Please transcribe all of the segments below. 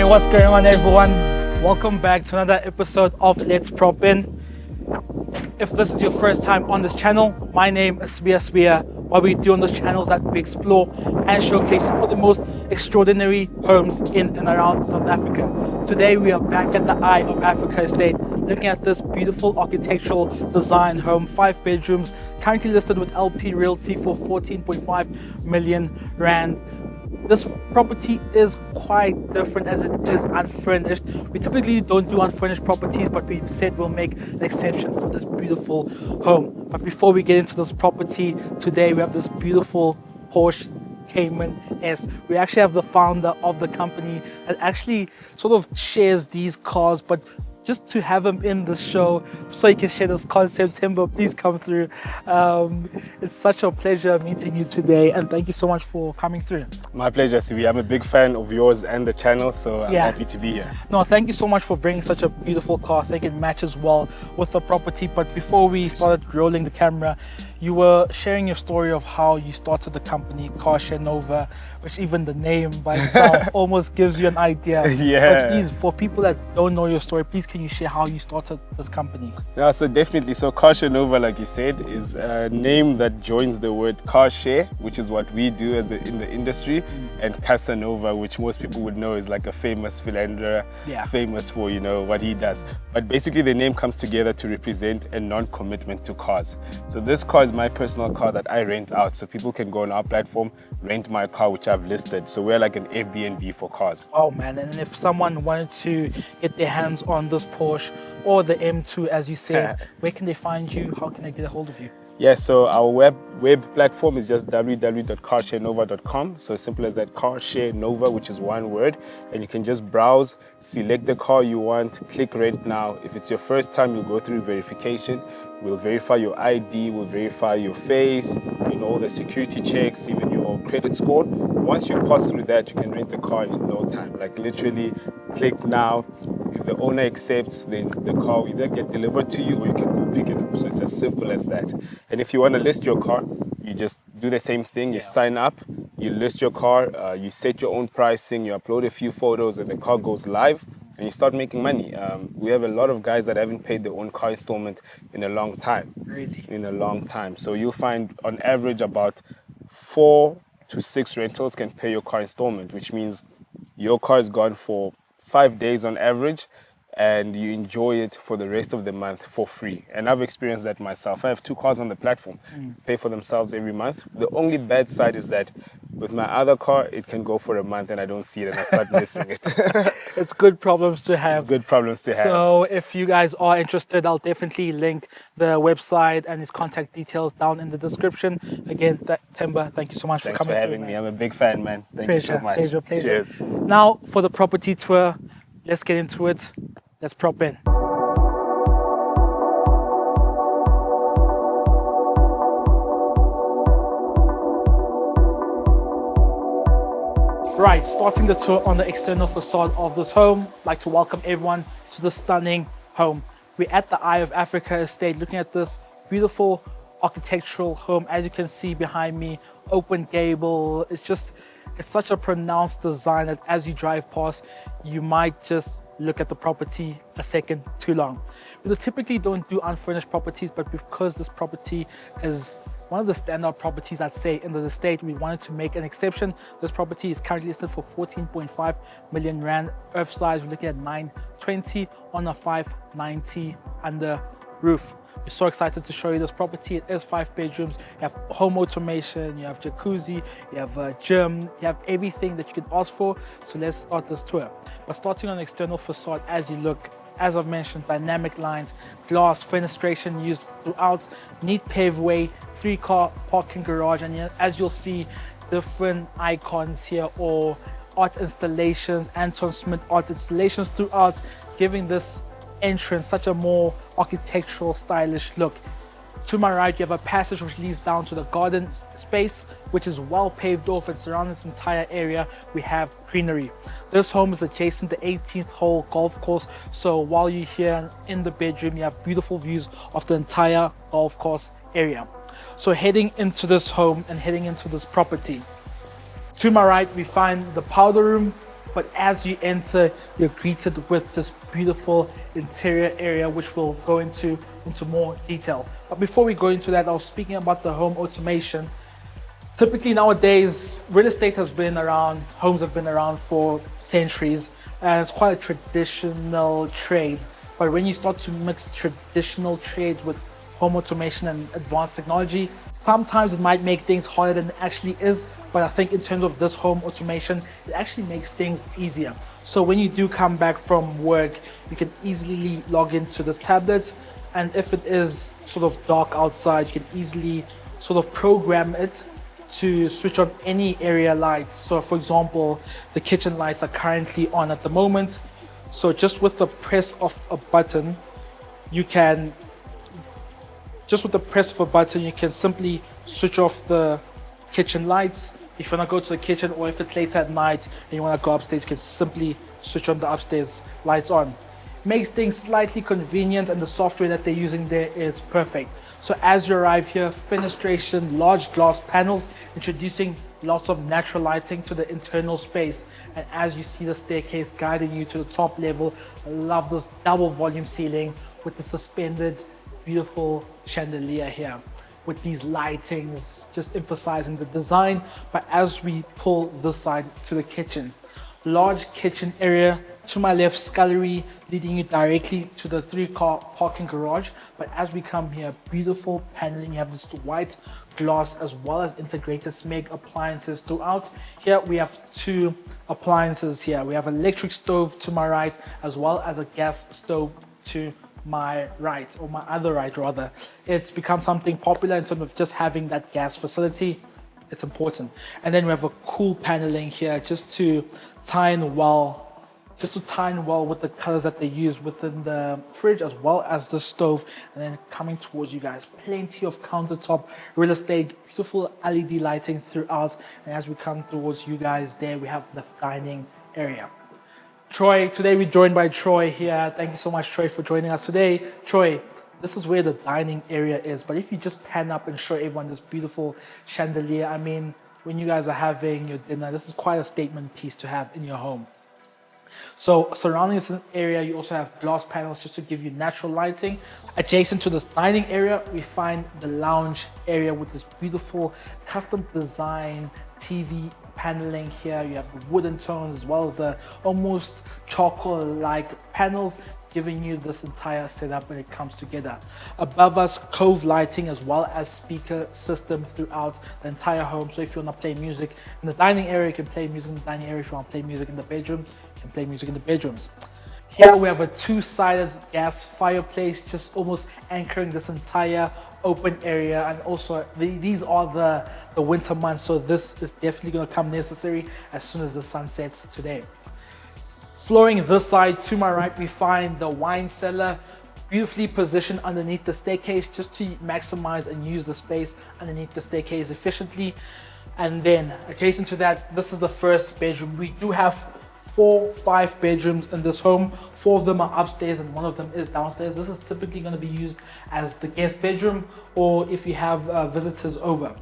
what's going on, everyone? Welcome back to another episode of Let's Prop In. If this is your first time on this channel, my name is Svia. What we do on this channel is that we explore and showcase some of the most extraordinary homes in and around South Africa. Today we are back at the Eye of Africa Estate, looking at this beautiful architectural design home, 5 bedrooms, currently listed with LP Realty for 14.5 million rand. This property is quite different as it is unfurnished. We typically don't do unfurnished properties, but we said we'll make an exception for this beautiful home. But before we get into this property today, we have this beautiful Porsche Cayman S. We actually have the founder of the company that actually sort of shares these cars, but just to have him in the show so he can share this concept. Timber, please come through. It's such a pleasure meeting you today, and thank you so much for coming through. My pleasure, CV. I'm a big fan of yours and the channel, so I'm happy to be here. No, thank you so much for bringing such a beautiful car. I think it matches well with the property. But before we started rolling the camera, you were sharing your story of how you started the company, Carshare Nova, which even the name by itself almost gives you an idea. Yeah. But please, for people that don't know your story, please can you share how you started this company? Yeah, so definitely. So Carshare Nova, like you said, is a name that joins the word car share, which is what we do in the industry, and Casanova, which most people would know is like a famous philanderer, famous for, you know, what he does. But basically the name comes together to represent a non-commitment to cars. So this car is my personal car that I rent out, so people can go on our platform, rent my car, which I've listed. So we're like an Airbnb for cars. Oh man, and if someone wanted to get their hands on this Porsche or the M2, as you said, where can they find you? How can they get a hold of you? Yeah, so our web platform is just www.carsharenova.com. So simple as that, Carshare Nova, which is one word. And you can just browse, select the car you want, click rent now. If it's your first time, you'll go through verification. We'll verify your ID, we'll verify your face, you know, all the security checks, even your credit score. Once you pass through that, you can rent the car in no time. Like literally click now. If the owner accepts, then the car will either get delivered to you or you can go pick it up. So it's as simple as that. And if you want to list your car, you just do the same thing. You sign up, you list your car, you set your own pricing, you upload a few photos, and the car goes live, and you start making money. We have a lot of guys that haven't paid their own car installment in a long time. Really? In a long time. So you'll find on average about 4 to 6 rentals can pay your car installment, which means your car is gone for 5 days on average, and you enjoy it for the rest of the month for free. And I've experienced that myself. I have 2 cars on the platform, pay for themselves every month. The only bad side is that with my other car, it can go for a month and I don't see it and I start missing it. It's good problems to have. It's good problems to have. So if you guys are interested, I'll definitely link the website and his contact details down in the description. Again, Timber, thank you so much Thanks for coming for having me. I'm a big fan, man. Thank you so much. Pleasure. Cheers. Now for the property tour, let's get into it. Let's prop in. Right, starting the tour on the external facade of this home. I'd like to welcome everyone to the stunning home. We're at the Eye of Africa Estate, looking at this beautiful architectural home. As you can see behind me, open gable. It's such a pronounced design that as you drive past, you might just look at the property a second too long. We typically don't do unfurnished properties, but because this property is one of the standout properties, I'd say, in the estate, we wanted to make an exception. This property is currently listed for 14.5 million rand. Earth size, we're looking at 920 on a 590 under roof. We're so excited to show you this property. It is 5 bedrooms. You have home automation, you have jacuzzi, you have a gym, you have everything that you can ask for. So let's start this tour. But starting on the external facade, as you look, as I've mentioned, dynamic lines, glass, fenestration used throughout, neat paveway, 3-car parking garage, and as you'll see, different icons here or art installations, Anton Smith art installations throughout, giving this entrance such a more architectural, stylish look. To my right, you have a passage which leads down to the garden space, which is well paved off and surrounds this entire area. We have greenery. This home is adjacent to 18th hole golf course. So while you're here in the bedroom, you have beautiful views of the entire golf course area. So heading into this home and heading into this property, to my right, we find the powder room, But as you enter, you're greeted with this beautiful interior area, which we'll go into more detail. But before we go into that, I was speaking about the home automation. Typically nowadays, real estate has been around, homes have been around for centuries, and it's quite a traditional trade. But when you start to mix traditional trades with home automation and advanced technology, sometimes it might make things harder than it actually is. But I think in terms of this home automation, it actually makes things easier. So when you do come back from work, you can easily log into this tablet. And if it is sort of dark outside, you can easily sort of program it to switch on any area lights. So for example, the kitchen lights are currently on at the moment. So just with the press of a button, you can simply switch off the kitchen lights. If you want to go to the kitchen, or if it's late at night and you want to go upstairs, you can simply switch on the upstairs lights on. Makes things slightly convenient, and the software that they're using there is perfect. So as you arrive here, fenestration, large glass panels, introducing lots of natural lighting to the internal space. And as you see the staircase guiding you to the top level, I love this double volume ceiling with the suspended beautiful chandelier here with these lightings, just emphasizing the design. But as we pull this side to the kitchen, large kitchen area, to my left scullery leading you directly to the 3-car parking garage. But as we come here, beautiful paneling, you have this white glass as well as integrated SMEG appliances throughout. Here we have 2 appliances here. We have an electric stove to my right as well as a gas stove to my right, or my other right rather. It's become something popular in terms of just having that gas facility. It's important. And then we have a cool paneling here just to tie in well with the colors that they use within the fridge as well as the stove. And then coming towards you guys, plenty of countertop real estate, beautiful LED lighting throughout. And as we come towards you guys there, we have the dining area. Troy, today we're joined by Troy here. Thank you so much, Troy, for joining us today. Troy, this is where the dining area is, but if you just pan up and show everyone this beautiful chandelier, I mean, when you guys are having your dinner, this is quite a statement piece to have in your home. So surrounding this area, you also have glass panels just to give you natural lighting. Adjacent to this dining area, we find the lounge area with this beautiful custom design TV paneling here. You have the wooden tones as well as the almost charcoal-like panels, giving you this entire setup when it comes together. Above us, Cove lighting as well as speaker system throughout the entire home. So if you want to play music in the dining area, you can play music in the dining area. If you want to play music in the bedroom, you can play music in the bedrooms. Here we have a 2-sided gas fireplace, just almost anchoring this entire open area. And also these are the winter months, so this is definitely going to come necessary as soon as the sun sets today. Flooring this side to my right, we find the wine cellar, beautifully positioned underneath the staircase just to maximize and use the space underneath the staircase efficiently. And then adjacent to that, this is the first bedroom. We do have 5 bedrooms in this home. 4 of them are upstairs and 1 of them is downstairs. This is typically going to be used as the guest bedroom, or if you have visitors over.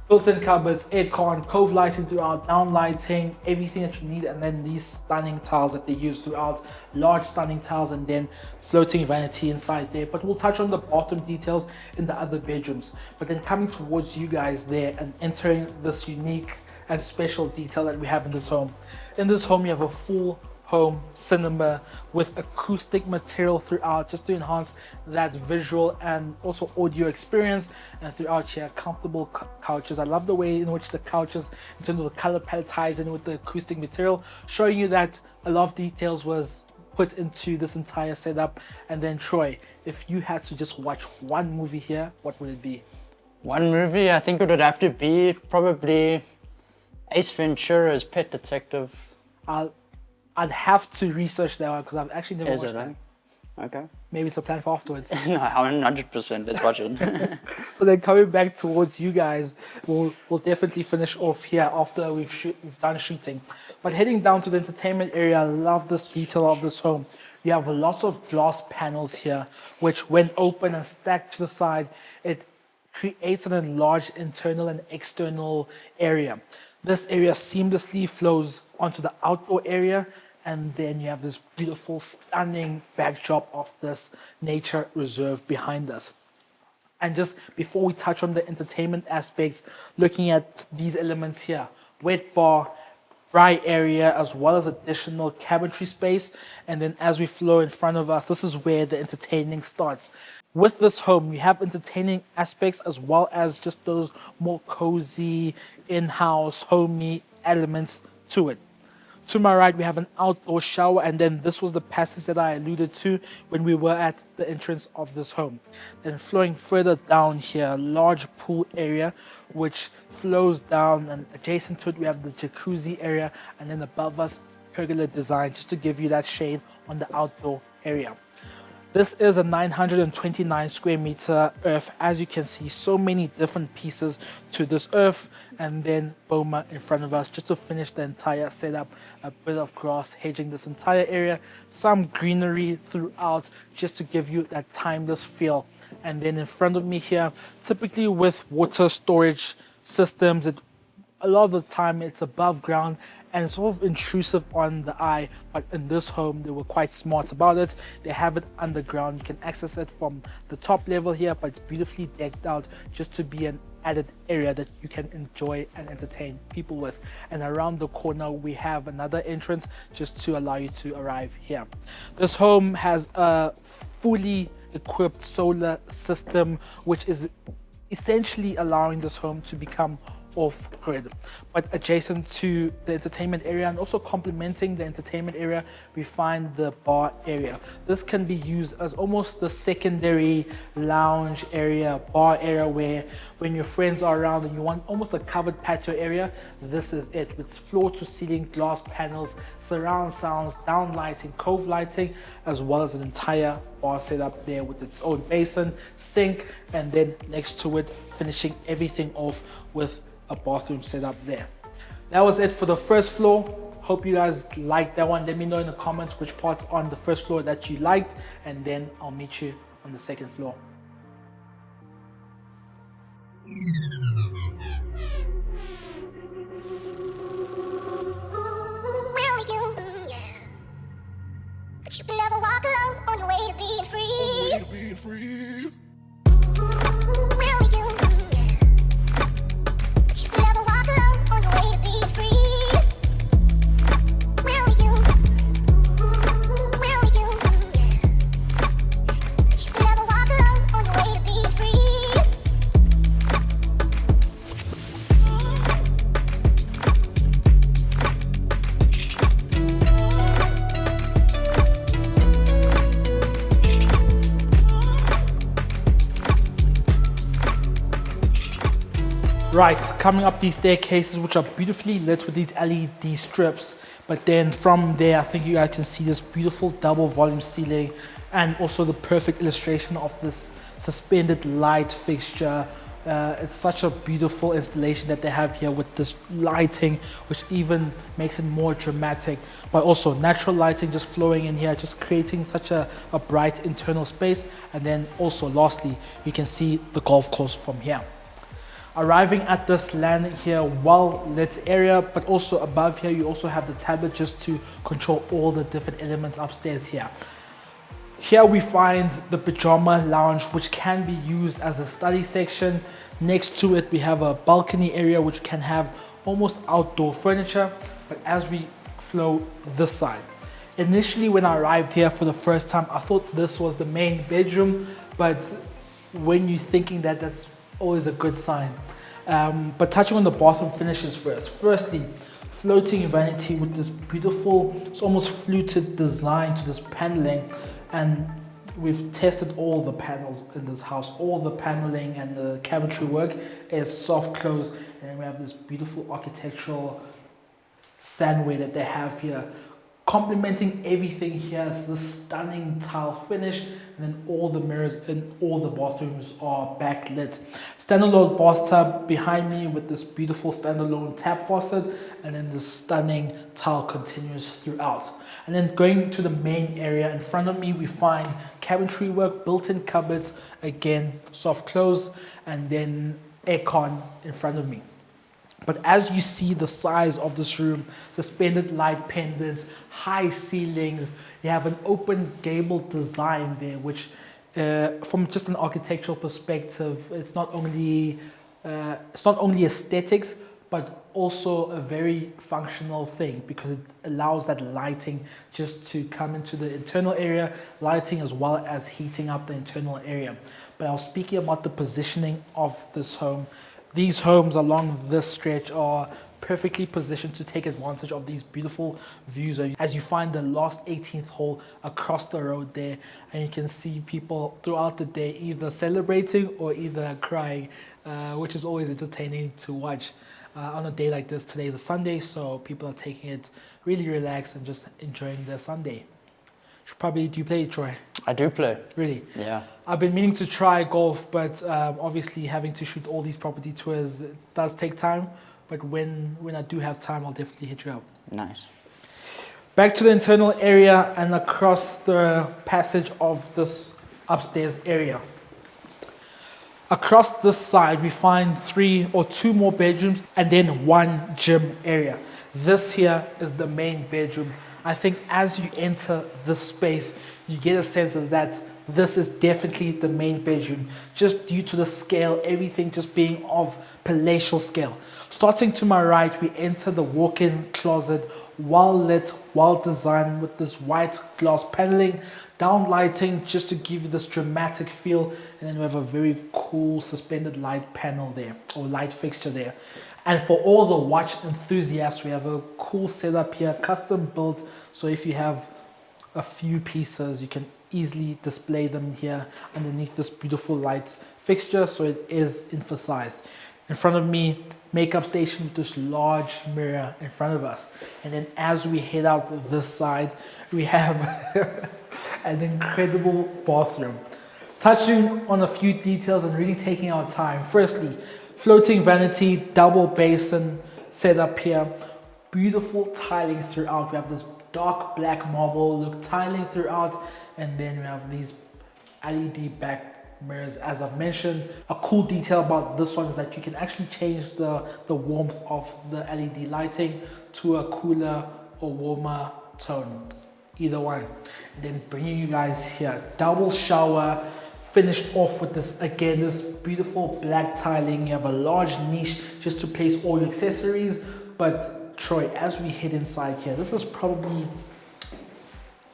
Built-in cupboards, aircon, Cove lighting throughout, down lighting, everything that you need. And then these stunning tiles that they use throughout, large stunning tiles, and then floating vanity inside there. But we'll touch on the bathroom details in the other bedrooms. But then coming towards you guys there and entering this unique and special detail that we have in this home. In this home, you have a full home cinema with acoustic material throughout just to enhance that visual and also audio experience. And throughout here, comfortable couches. I love the way in which the couches, in terms of the color palette, ties in with the acoustic material, showing you that a lot of details was put into this entire setup. And then Troy, if you had to just watch one movie here, what would it be? One movie, I think it would have to be probably Ace Ventura's Pet Detective. I'd have to research that one because I've actually never watched that. Okay. Maybe it's a plan for afterwards. No, 100%. Let's watch it. So then coming back towards you guys, we'll definitely finish off here after we've done shooting. But heading down to the entertainment area, I love this detail of this home. You have lots of glass panels here, which when open and stacked to the side, it creates an enlarged internal and external area. This area seamlessly flows onto the outdoor area, and then you have this beautiful, stunning backdrop of this nature reserve behind us. And just before we touch on the entertainment aspects, looking at these elements here, wet bar, dry area, as well as additional cabinetry space. And then as we flow in front of us, this is where the entertaining starts. With this home, you have entertaining aspects as well as just those more cozy, in-house, homey elements to it. To my right, we have an outdoor shower, and then this was the passage that I alluded to when we were at the entrance of this home. And flowing further down here, large pool area, which flows down, and adjacent to it, we have the jacuzzi area, and then above us, pergola design, just to give you that shade on the outdoor area. This is a 929 square meter earth. As you can see, so many different pieces to this earth, and then boma in front of us just to finish the entire setup. A bit of grass hedging this entire area, some greenery throughout just to give you that timeless feel. And then in front of me here, typically with water storage systems, a lot of the time it's above ground and it's sort of intrusive on the eye, but in this home they were quite smart about it. They have it underground. You can access it from the top level here, but it's beautifully decked out just to be an added area that you can enjoy and entertain people with. And around the corner we have another entrance just to allow you to arrive here. This home has a fully equipped solar system, which is essentially allowing this home to become off-grid. But adjacent to the entertainment area and also complementing the entertainment area, we find the bar area. This can be used as almost the secondary lounge area, bar area, where when your friends are around and you want almost a covered patio area, this is it, with floor to ceiling glass panels, surround sounds, down lighting, cove lighting, as well as an entire bar setup there with its own basin, sink, and then next to it, finishing everything off with a bathroom setup there. That was it for the first floor. Hope you guys liked that one. Let me know in the comments which part on the first floor that you liked, and then I'll meet you on the second floor. Where are you? Yeah. But you can never walk alone on your way to being free. Where are you? Yeah. But you can never walk alone on your way to being free. Where are you? Where are you? Yeah. But you can never walk alone on your way to being free. Right, coming up these staircases, which are beautifully lit with these LED strips, but then from there I think you guys can see this beautiful double volume ceiling and also the perfect illustration of this suspended light fixture. It's such a beautiful installation that they have here with this lighting, which even makes it more dramatic, but also natural lighting just flowing in here, just creating such a bright internal space. And then also lastly, you can see the golf course from here. Arriving at this landing here, well lit area, but also above here you also have the tablet just to control all the different elements upstairs here. Here we find the pajama lounge, which can be used as a study section. Next to it we have a balcony area which can have almost outdoor furniture. But as we flow this side, initially when I arrived here for the first time I thought this was the main bedroom, but when you're thinking that, that's always a good sign. But touching on the bathroom finishes first. Firstly, floating vanity with this beautiful, it's almost fluted design to this paneling, and we've tested all the panels in this house. All the paneling and the cabinetry work is soft close, and then we have this beautiful architectural sandway that they have here. Complementing everything here is this stunning tile finish, and then all the mirrors in all the bathrooms are backlit. Standalone bathtub behind me with this beautiful standalone tap faucet, and then this stunning tile continues throughout. And then going to the main area in front of me, we find cabinetry work, built-in cupboards, again soft close, and then aircon in front of me. But as you see the size of this room, suspended light pendants, high ceilings, you have an open gable design there, which from just an architectural perspective, it's not only aesthetics, but also a very functional thing because it allows that lighting just to come into the internal area, lighting as well as heating up the internal area. But I was speaking about the positioning of this home. These homes along this stretch are perfectly positioned to take advantage of these beautiful views as you find the last 18th hole across the road there, and you can see people throughout the day either celebrating or either crying, which is always entertaining to watch. On a day like this, today is a Sunday, so people are taking it really relaxed and just enjoying their Sunday. Do you play, Troy? I do play. Really? Yeah. I've been meaning to try golf, but obviously having to shoot all these property tours does take time. But when I do have time, I'll definitely hit you up. Nice. Back to the internal area and across the passage of this upstairs area. Across this side, we find 3 or 2 more bedrooms and then 1 gym area. This here is the main bedroom. I think as you enter this space, you get a sense of that this is definitely the main bedroom, just due to the scale, everything just being of palatial scale. Starting to my right, we enter the walk-in closet, well lit, well designed with this white glass paneling, down lighting just to give you this dramatic feel, and then we have a very cool suspended light panel there, or light fixture there. And for all the watch enthusiasts, we have a cool setup here, custom built, so if you have a few pieces, you can easily display them here underneath this beautiful light fixture, so it is emphasized. In front of me, makeup station with this large mirror in front of us. And then as we head out this side, we have an incredible bathroom. Touching on a few details and really taking our time. Firstly, floating vanity, double basin setup here. Beautiful tiling throughout. We have this dark black marble look tiling throughout, and then we have these LED back mirrors. As I've mentioned, a cool detail about this one is that you can actually change the warmth of the LED lighting to a cooler or warmer tone, either one. And then bringing you guys here, double shower, finished off with this, again, this beautiful black tiling. You have a large niche just to place all your accessories. But Troy, as we head inside here, this is probably,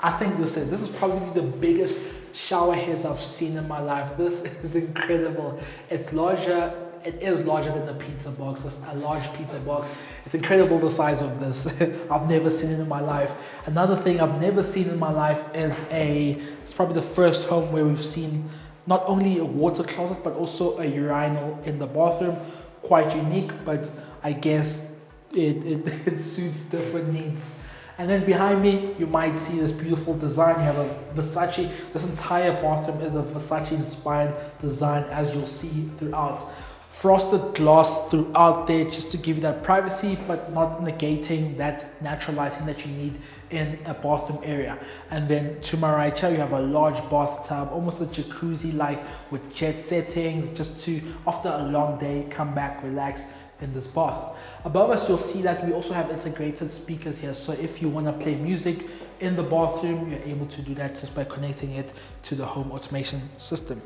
this is probably the biggest shower heads I've seen in my life. This is incredible. It's larger. It is larger than a pizza box. It's a large pizza box. It's incredible the size of this. I've never seen it in my life. Another thing I've never seen in my life is it's probably the first home where we've seen not only a water closet but also a urinal in the bathroom. Quite unique, but I guess it suits different needs. And then behind me, you might see this beautiful design. You have a Versace. This entire bathroom is a Versace-inspired design, as you'll see throughout. Frosted glass throughout there just to give you that privacy, but not negating that natural lighting that you need in a bathroom area. And then to my right here, you have a large bathtub, almost a jacuzzi-like with jet settings, just to, after a long day, come back, relax in this bath. Above us, you'll see that we also have integrated speakers here. So if you want to play music in the bathroom, you're able to do that just by connecting it to the home automation system.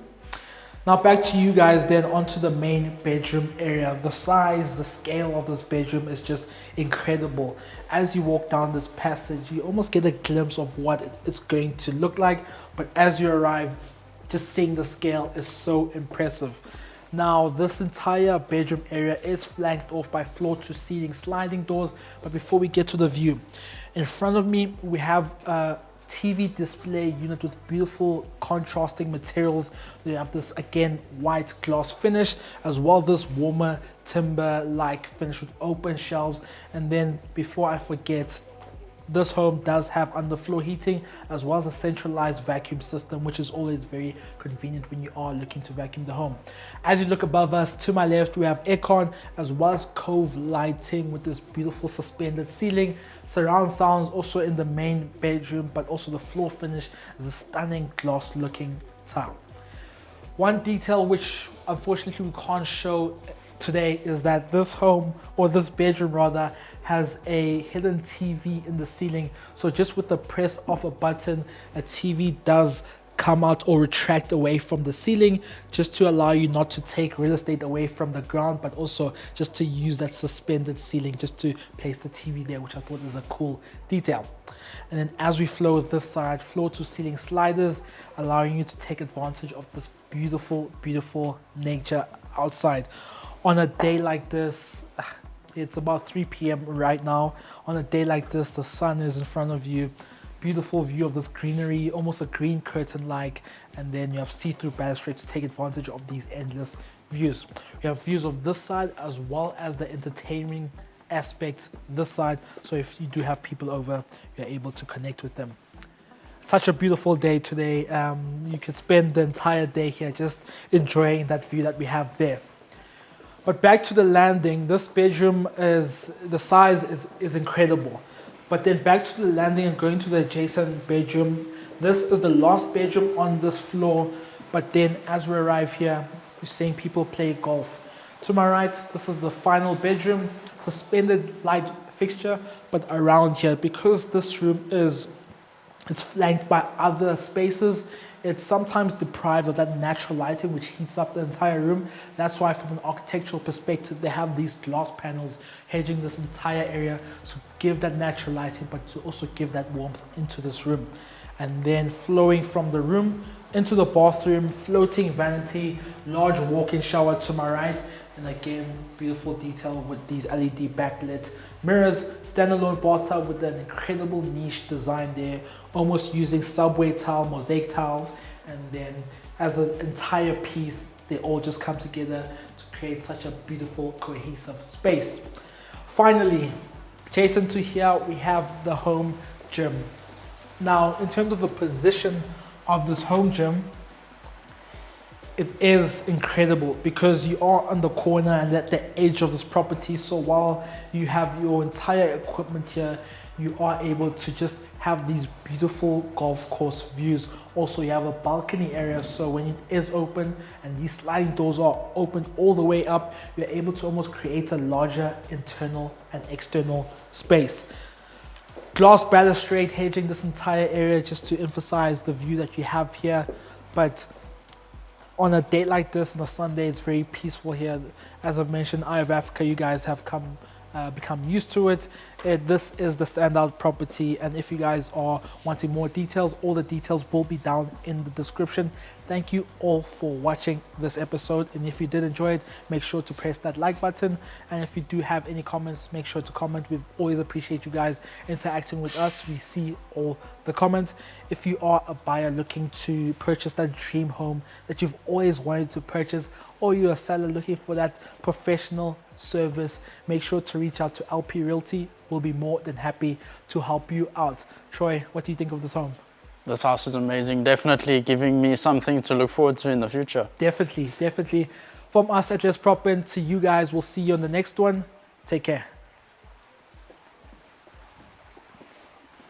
Now back to you guys, then onto the main bedroom area. The size, the scale of this bedroom is just incredible. As you walk down this passage, you almost get a glimpse of what it's going to look like. But as you arrive, just seeing the scale is so impressive. Now, this entire bedroom area is flanked off by floor-to-ceiling sliding doors. But before we get to the view, in front of me, we have a TV display unit with beautiful contrasting materials. We have this, again, white glass finish, as well as this warmer timber-like finish with open shelves. And then, before I forget, this home does have underfloor heating as well as a centralized vacuum system, which is always very convenient when you are looking to vacuum the home. As you look above us, to my left, we have aircon as well as cove lighting with this beautiful suspended ceiling. Surround sounds also in the main bedroom, but also the floor finish is a stunning gloss looking tile. One detail which unfortunately we can't show today is that this home, or this bedroom rather, has a hidden TV in the ceiling. So just with the press of a button, a TV does come out or retract away from the ceiling, just to allow you not to take real estate away from the ground, but also just to use that suspended ceiling just to place the TV there, which I thought is a cool detail. And then as we flow this side, floor to ceiling sliders, allowing you to take advantage of this beautiful, beautiful nature outside. On a day like this, it's about 3 p.m. right now. On a day like this, the sun is in front of you. Beautiful view of this greenery, almost a green curtain like, and then you have see-through balustrade to take advantage of these endless views. We have views of this side as well as the entertaining aspect this side, so if you do have people over, you're able to connect with them. Such a beautiful day today. You can spend the entire day here just enjoying that view that we have there. But back to the landing, this bedroom the size is incredible. But then back to the landing and going to the adjacent bedroom. This is the last bedroom on this floor. But then as we arrive here, we're seeing people play golf. To my right, this is the final bedroom, suspended light fixture, but around here, because this room is flanked by other spaces, it's sometimes deprived of that natural lighting which heats up the entire room. That's why from an architectural perspective, they have these glass panels hedging this entire area to give that natural lighting, but to also give that warmth into this room. And then flowing from the room into the bathroom, floating vanity, large walk-in shower to my right, and again, beautiful detail with these LED backlit mirrors, standalone bathtub with an incredible niche design there, almost using subway tile, mosaic tiles, and then as an entire piece, they all just come together to create such a beautiful, cohesive space. Finally, adjacent to here, we have the home gym. Now, in terms of the position of this home gym, it is incredible because you are on the corner and at the edge of this property. So while you have your entire equipment here, you are able to just have these beautiful golf course views. Also, you have a balcony area, so when it is open and these sliding doors are open all the way up, you're able to almost create a larger internal and external space. Glass balustrade hedging this entire area just to emphasize the view that you have here. But on a day like this, on a Sunday, it's very peaceful here. As I've mentioned, Eye of Africa, you guys have become used to it. This is the standout property, and if you guys are wanting more details, all the details will be down in the description. Thank you all for watching this episode, and if you did enjoy it, make sure to press that like button, and if you do have any comments, make sure to comment. We always appreciate you guys interacting with us. We see all the comments. If you are a buyer looking to purchase that dream home that you've always wanted to purchase, or you're a seller looking for that professional service, make sure to reach out to LP Realty. We'll be more than happy to help you out. Troy, what do you think of this home? This house is amazing. Definitely giving me something to look forward to in the future. Definitely. From us at Let's Prop In to you guys, we'll see you on the next one. Take care.